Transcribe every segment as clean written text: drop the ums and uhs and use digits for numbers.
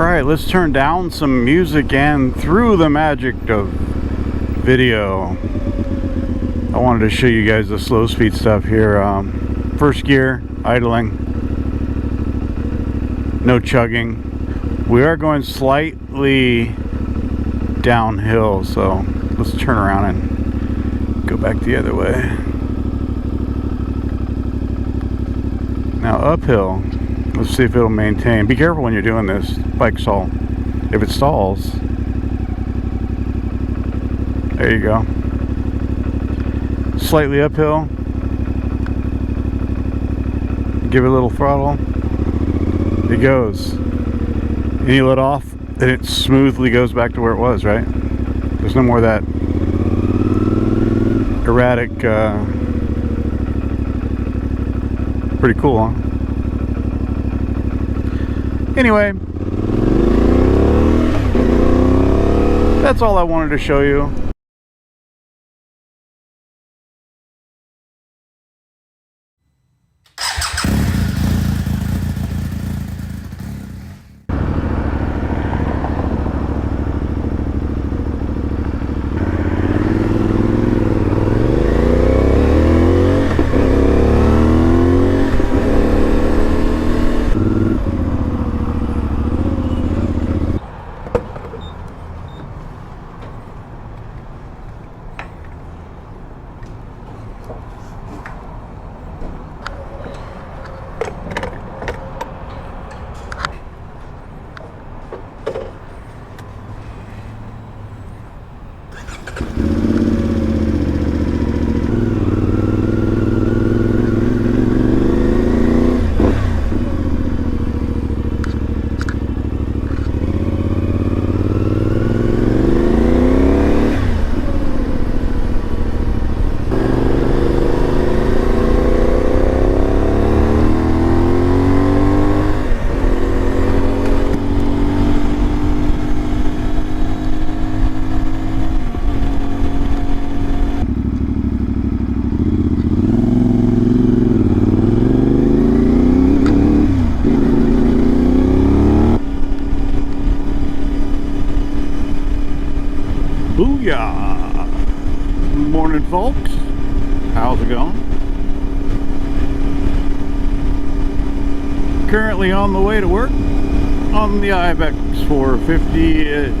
Alright, let's turn down some music and through the magic of video. I wanted to show you guys the slow speed stuff here. First gear, idling, no chugging. We are going slightly downhill, so let's turn around and go back the other way. Now uphill, let's see if it'll maintain. Be careful when you're doing this. Bike stall. If it stalls, there you go. Slightly uphill. Give it a little throttle. It goes. And you let off, and it smoothly goes back to where it was, right? There's no more of that erratic, pretty cool, huh? Anyway, that's all I wanted to show you. Booyah! Morning, folks. How's it going? Currently on the way to work on the Ibex 450. It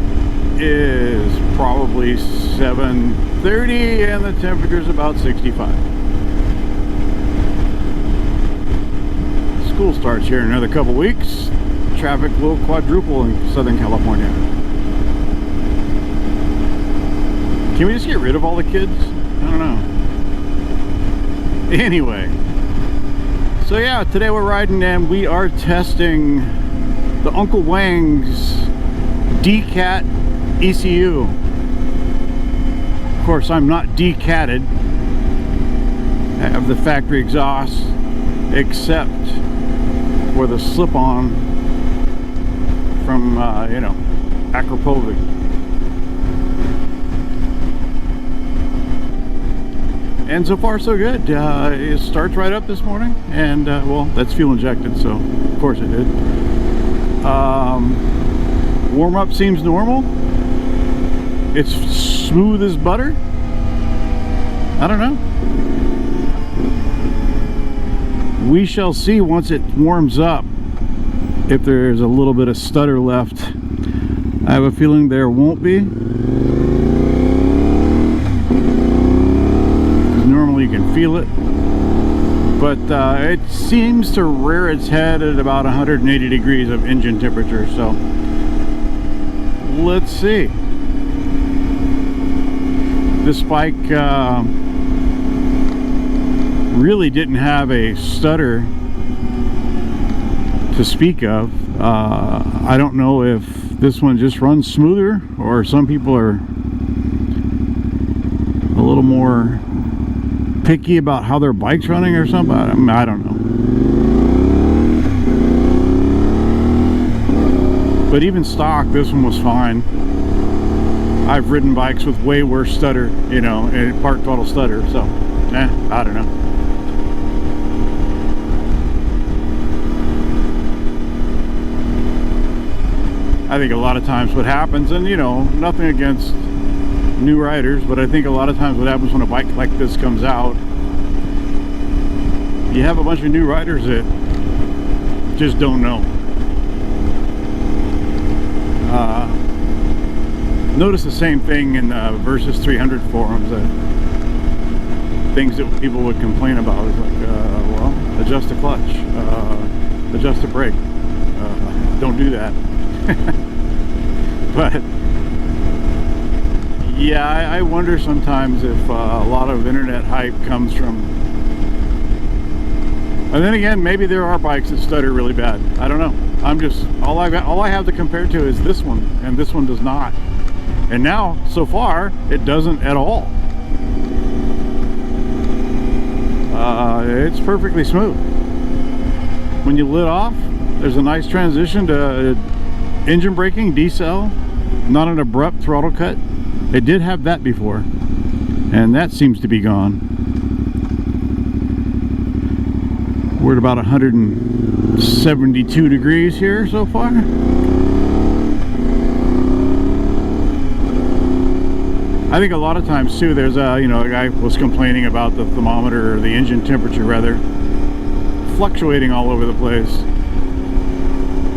is probably 7:30 and the temperature is about 65. School starts here in another couple weeks. Traffic will quadruple in Southern California. Can we just get rid of all the kids? I don't know. Anyway. So yeah, today we're riding and we are testing the Uncle Wangs decat ECU. Of course, I'm not decatted. I have the factory exhaust, except for the slip-on from, you know, Akrapovic. And so far so good. It starts right up this morning, and well, that's fuel injected, so of course it did. Warm up seems normal. It's smooth as butter. I don't know. We shall see once it warms up if there's a little bit of stutter left. I have a feeling there won't be. You can feel it, but it seems to rear its head at about 180 degrees of engine temperature, so let's see. This bike really didn't have a stutter to speak of. I don't know if this one just runs smoother or some people are a little more picky about how their bike's running or something. I don't know. But even stock, this one was fine. I've ridden bikes with way worse stutter, you know, and part throttle stutter, so I don't know. I think a lot of times what happens, and you know, nothing against new riders, but I think a lot of times what happens when a bike like this comes out, you have a bunch of new riders that just don't know. Notice the same thing in Versus 300 forums, things that people would complain about is like, well, adjust the clutch, adjust the brake, don't do that. But yeah, I wonder sometimes if a lot of internet hype comes from, and then again, maybe there are bikes that stutter really bad. I don't know. I'm just, all I have to compare to is this one, and this one does not. And now, so far, it doesn't at all. It's perfectly smooth. When you lit off, there's a nice transition to engine braking, decel, not an abrupt throttle cut. It did have that before, and that seems to be gone. We're at about 172 degrees here so far. I think a lot of times too, there's a, you know, a guy was complaining about the thermometer, or the engine temperature rather, fluctuating all over the place.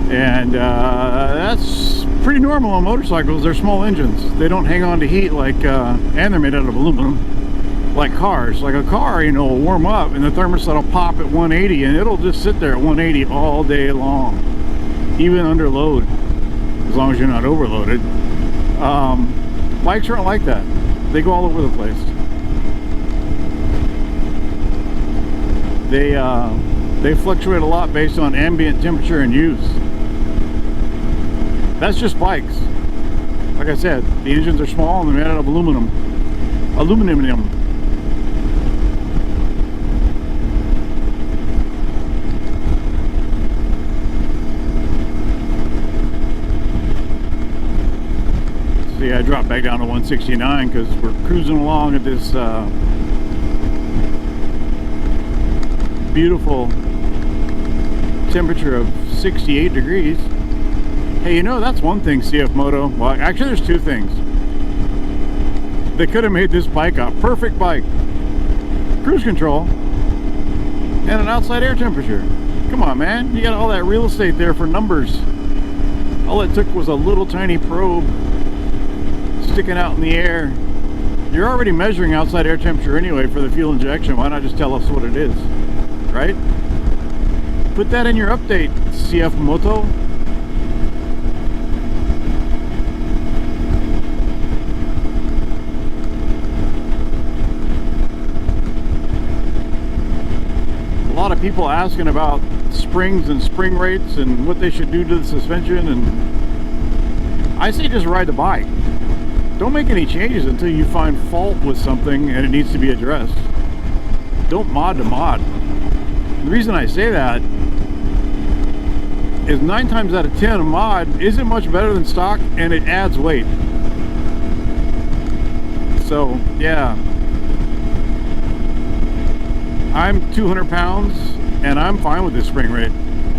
And that's pretty normal on motorcycles. They're small engines. They don't hang on to heat like, and they're made out of aluminum, like cars. Like a car, you know, will warm up and the thermostat will pop at 180 and it'll just sit there at 180 all day long, even under load, as long as you're not overloaded. Bikes aren't like that. They go all over the place. They fluctuate a lot based on ambient temperature and use. That's just bikes. Like I said, the engines are small and they're made out of aluminum. Aluminum. See, I dropped back down to 169 because we're cruising along at this beautiful temperature of 68 degrees. Hey, you know, that's one thing CF Moto, well, actually there's two things. They could have made this bike a perfect bike. Cruise control and an outside air temperature. Come on, man, you got all that real estate there for numbers. All it took was a little tiny probe sticking out in the air. You're already measuring outside air temperature anyway for the fuel injection. Why not just tell us what it is, right? Put that in your update, CF Moto. A lot of people asking about springs and spring rates and what they should do to the suspension, and I say just ride the bike. Don't make any changes until you find fault with something and it needs to be addressed. Don't mod to mod. The reason I say that is 9 times out of 10 a mod isn't much better than stock and it adds weight. So yeah, I'm 200 pounds and I'm fine with this spring rate,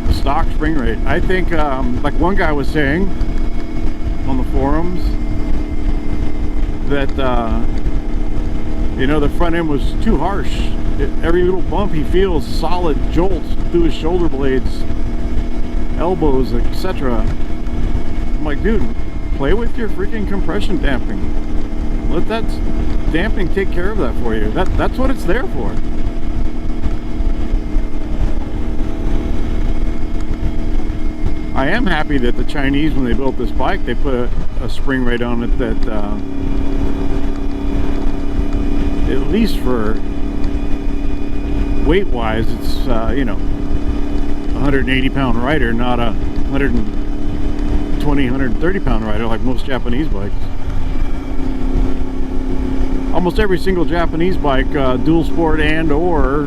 the stock spring rate. I think like one guy was saying on the forums that you know, the front end was too harsh. Every little bump he feels solid jolts through his shoulder blades, elbows, etc. I'm like, dude, play with your freaking compression damping. Let that damping take care of that for you. That's what it's there for. I am happy that the Chinese, when they built this bike, they put a spring rate on it that at least for weight wise, it's you know, 180 pound rider, not a 120, 130 pound rider like most Japanese bikes. Almost every single Japanese bike, dual sport and or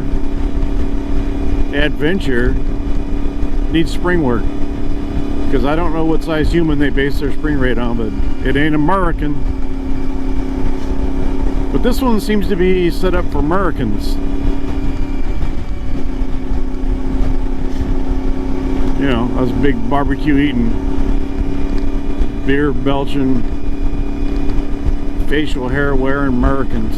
adventure, needs spring work. Because I don't know what size human they base their spring rate on, but it ain't American. But this one seems to be set up for Americans. You know, us big barbecue eating beer belching, facial hair wearing Americans.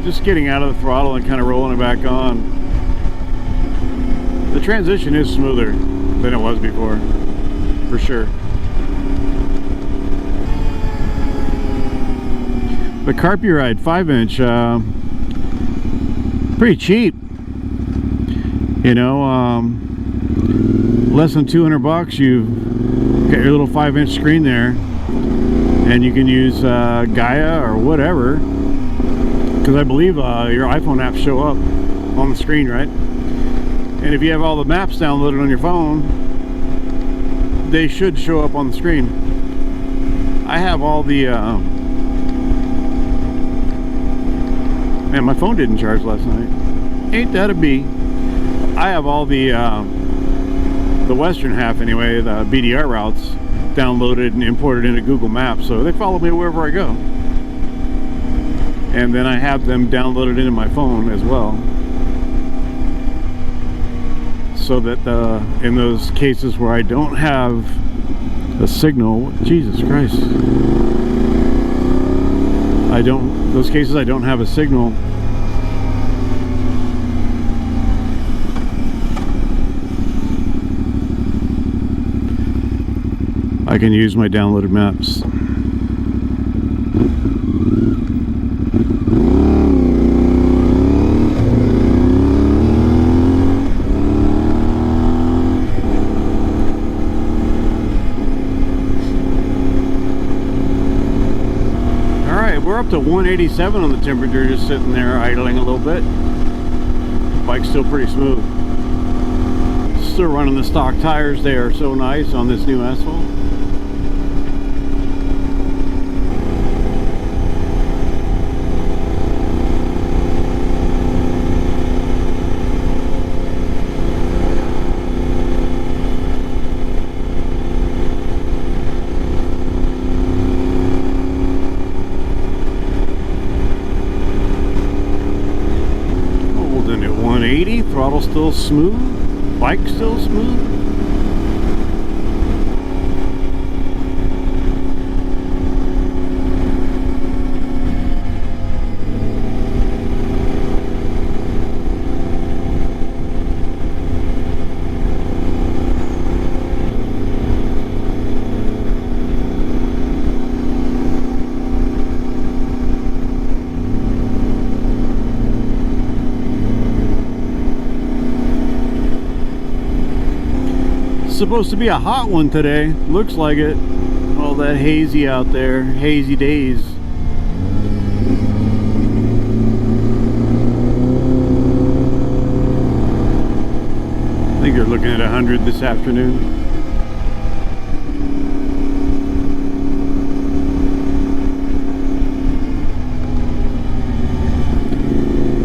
Just getting out of the throttle and kind of rolling it back on. The transition is smoother than it was before, for sure. The Carpy Ride 5-inch, pretty cheap. You know, less than 200 bucks. You got your little 5-inch screen there, and you can use Gaia or whatever, because I believe your iPhone apps show up on the screen, right? And if you have all the maps downloaded on your phone, they should show up on the screen. I have all the man, my phone didn't charge last night. Ain't that a bee? I have all the western half anyway, the BDR routes downloaded and imported into Google Maps, so they follow me wherever I go. And then I have them downloaded into my phone as well, so that in those cases where I don't have a signal, Jesus Christ, those cases I don't have a signal, I can use my downloaded maps. We're up to 187 on the temperature, just sitting there idling a little bit. Bike's still pretty smooth. Still running the stock tires. They are so nice on this new asphalt. Throttle still smooth, bike still smooth. Supposed to be a hot one today, looks like it. All that hazy out there, hazy days. I think they're looking at 100 this afternoon.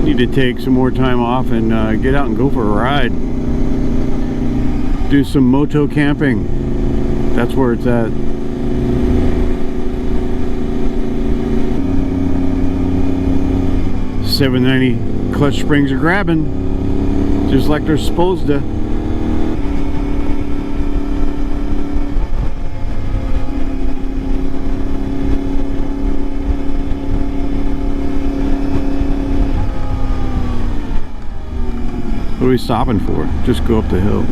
Need to take some more time off and get out and go for a ride. Do some moto camping. That's where it's at. .790 clutch springs are grabbing, just like they're supposed to. What are we stopping for? Just go up the hill.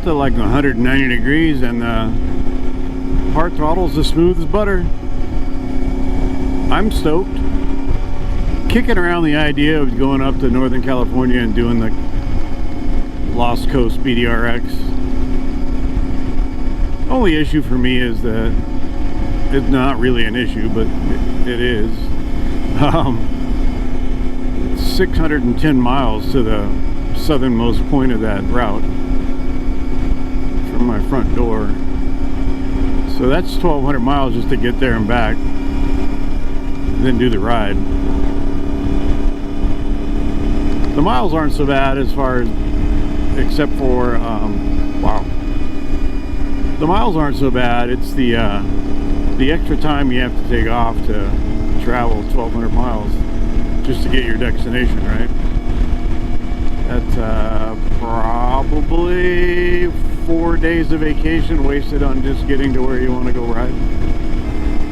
To like 190 degrees, and hard throttle's as smooth as butter. I'm stoked. Kicking around the idea of going up to Northern California and doing the Lost Coast BDRX. Only issue for me is that It's not really an issue, but it is. 610 miles to the southernmost point of that route from my front door. So that's 1,200 miles just to get there and back, and then do the ride. The miles aren't so bad as far as, except for, wow. The miles aren't so bad. It's the extra time you have to take off to travel 1,200 miles just to get your destination, right? That's probably 4 days of vacation wasted on just getting to where you want to go ride.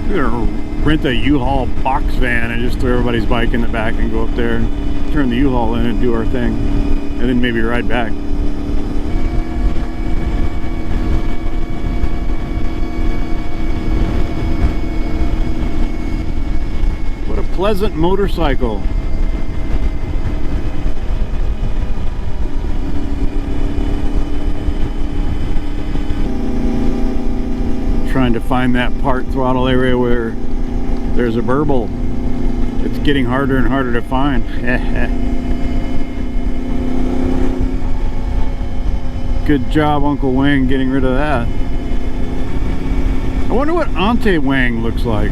You're gonna rent a U-Haul box van and just throw everybody's bike in the back and go up there and turn the U-Haul in and do our thing, and then maybe ride back. What a pleasant motorcycle. Trying to find that part throttle area where there's a burble. It's getting harder and harder to find. Good job, Uncle Wang, getting rid of that. I wonder what Auntie Wang looks like.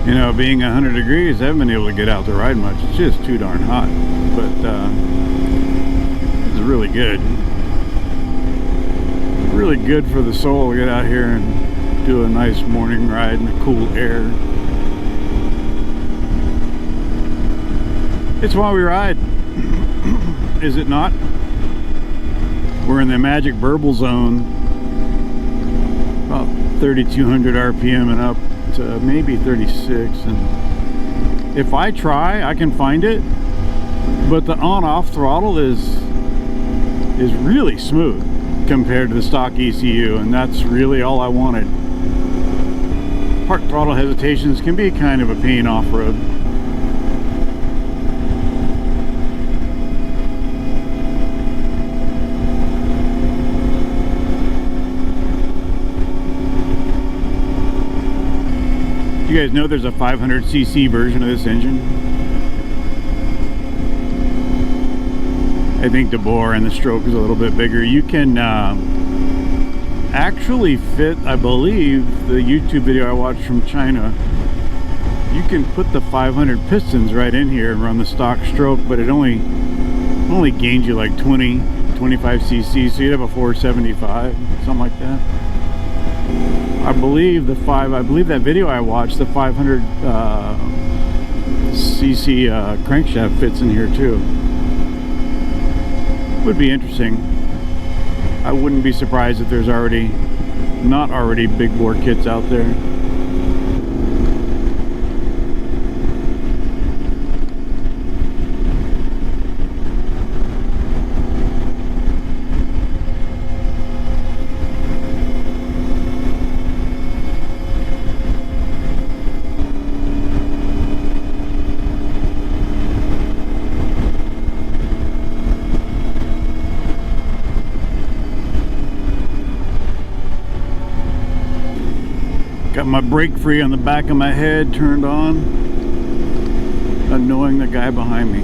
You know, being 100 degrees, I haven't been able to get out to ride much. It's just too darn hot. But it's really good. Really good for the soul to get out here and do a nice morning ride in the cool air. It's why we ride. Is it not? We're in the magic burble zone. About 3,200 RPM and up. Maybe 36, and if I try I can find it, but the on-off throttle is really smooth compared to the stock ECU, and that's really all I wanted. Part throttle hesitations can be kind of a pain off-road. You guys know there's a 500cc version of this engine? I think the bore and the stroke is a little bit bigger. You can actually fit, I believe, the YouTube video I watched from China. You can put the 500 pistons right in here and run the stock stroke, but it only gains you like 25cc, so you'd have a 475, something like that. I believe that video I watched, the 500 cc crankshaft fits in here too. Would be interesting. I wouldn't be surprised if there's not already big bore kits out there. Got my brake free on the back of my head turned on, annoying the guy behind me.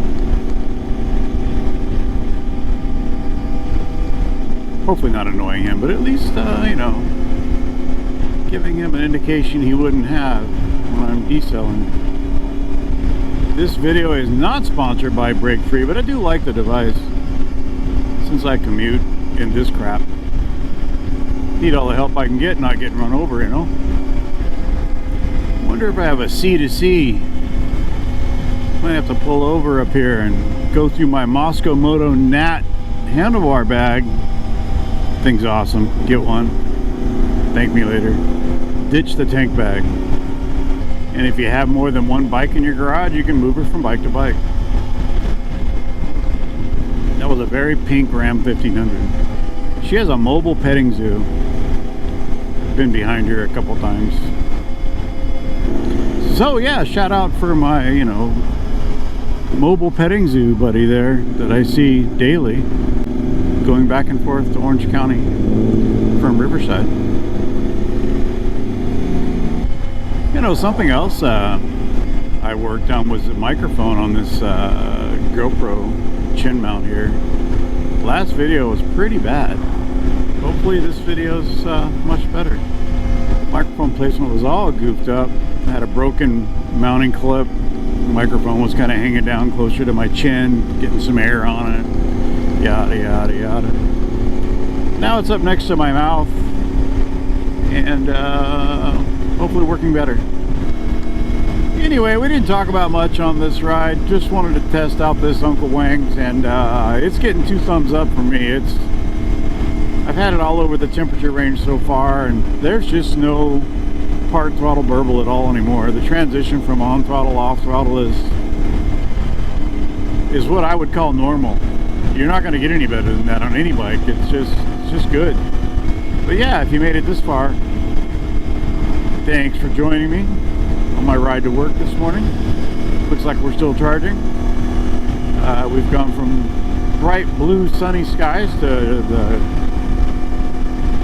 Hopefully not annoying him, but at least, you know, giving him an indication he wouldn't have when I'm decelling. This video is not sponsored by Brake Free, but I do like the device since I commute in this crap. Need all the help I can get, not getting run over, you know. Wonder if I have a C2C. Might have to pull over up here and go through my Moscow Moto Nat handlebar bag. Thing's awesome. Get one. Thank me later. Ditch the tank bag. And if you have more than one bike in your garage, you can move her from bike to bike. That was a very pink Ram 1500. She has a mobile petting zoo. Been behind her a couple times. So yeah, shout out for my, you know, mobile petting zoo buddy there that I see daily going back and forth to Orange County from Riverside. You know, something else I worked on was the microphone on this GoPro chin mount here. Last video was pretty bad. Hopefully this video's much better. Microphone placement was all goofed up. I had a broken mounting clip. The microphone was kind of hanging down closer to my chin, getting some air on it. Yada yada yada. Now it's up next to my mouth and hopefully working better. Anyway, we didn't talk about much on this ride. Just wanted to test out this Uncle Wangs, and it's getting 2 thumbs up for me. I've had it all over the temperature range so far, and there's just no part throttle burble at all anymore. The transition from on throttle, off throttle is what I would call normal. You're not going to get any better than that on any bike. It's just good. But yeah, if you made it this far, thanks for joining me on my ride to work this morning. Looks like we're still charging. We've gone from bright blue sunny skies to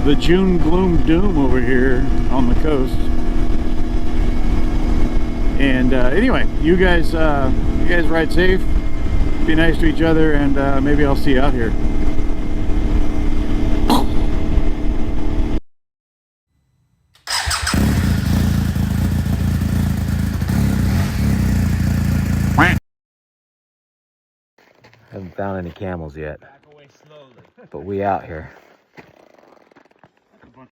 the June gloom doom over here on the coast. And anyway, you guys ride safe, be nice to each other, and maybe I'll see you out here. Haven't found any camels yet, but we out here.